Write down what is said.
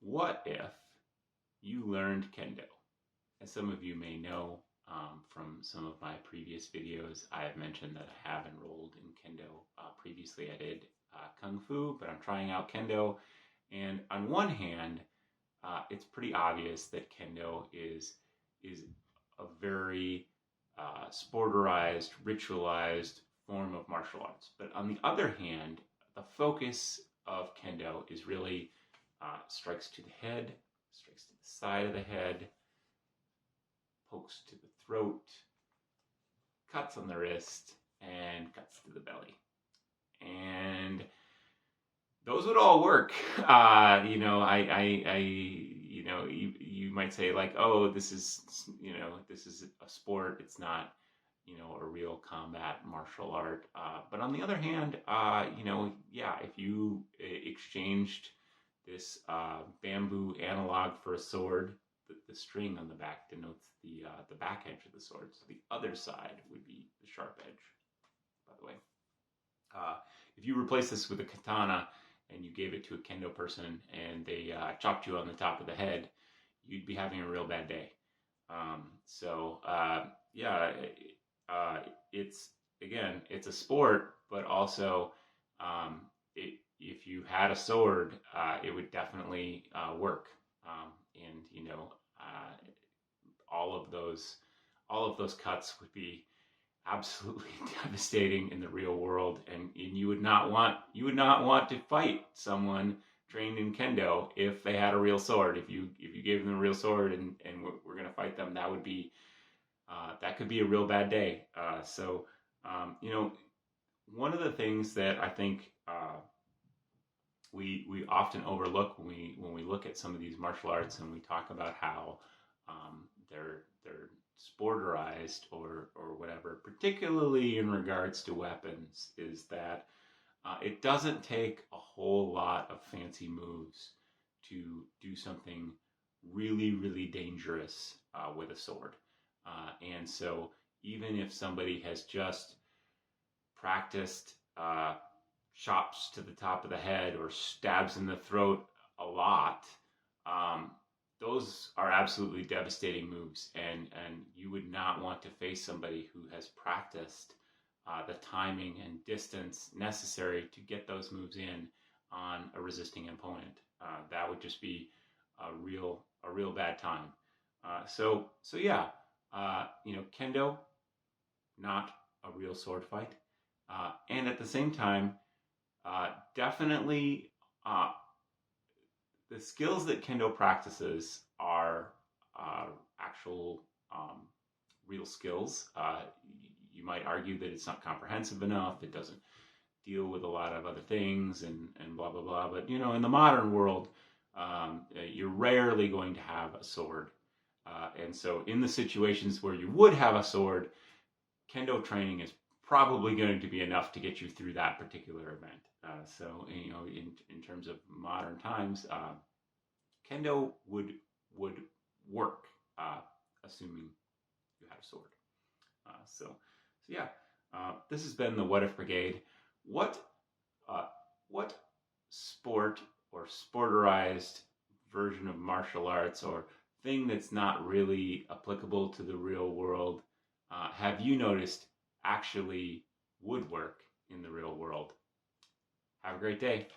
What if you learned Kendo? As some of you may know from some of my previous videos, I have mentioned that I have enrolled in Kendo. Previously I did Kung Fu, but I'm trying out Kendo. And on one hand, it's pretty obvious that Kendo is a very sporterized, ritualized form of martial arts. But on the other hand, the focus of Kendo is really strikes to the head, strikes to the side of the head, pokes to the throat, cuts on the wrist, and cuts to the belly. And those would all work. You might say like, oh, this is a sport. It's not, a real combat martial art. But on the other hand, if you exchanged this bamboo analog for a sword, the string on the back denotes the back edge of the sword. So the other side would be the sharp edge, by the way. If you replace this with a katana and you gave it to a kendo person and they chopped you on the top of the head, you'd be having a real bad day. It's a sport, but also if you had a sword, it would definitely work. All of those cuts would be absolutely devastating in the real world, and you would not want to fight someone trained in Kendo if they had a real sword. If you gave them a real sword and we're going to fight them, that would be that could be a real bad day. One of the things that I think we often overlook when we look at some of these martial arts and we talk about how they're sporterized or whatever, particularly in regards to weapons, is that it doesn't take a whole lot of fancy moves to do something really, really dangerous with a sword. And so even if somebody has just practiced chops to the top of the head or stabs in the throat a lot, those are absolutely devastating moves, and you would not want to face somebody who has practiced the timing and distance necessary to get those moves in on a resisting opponent. That would just be a real bad time. Kendo, not a real sword fight, and at the same time, definitely. The skills that Kendo practices are actual real skills. You might argue that it's not comprehensive enough. It doesn't deal with a lot of other things and blah, blah, blah. But, in the modern world, you're rarely going to have a sword. And so in the situations where you would have a sword, Kendo training is probably going to be enough to get you through that particular event. In terms of modern times, Kendo would work, assuming you had a sword. This has been the What If Brigade. What sport or sporterized version of martial arts or thing that's not really applicable to the real world have you noticed actually would work in the real world? Have a great day.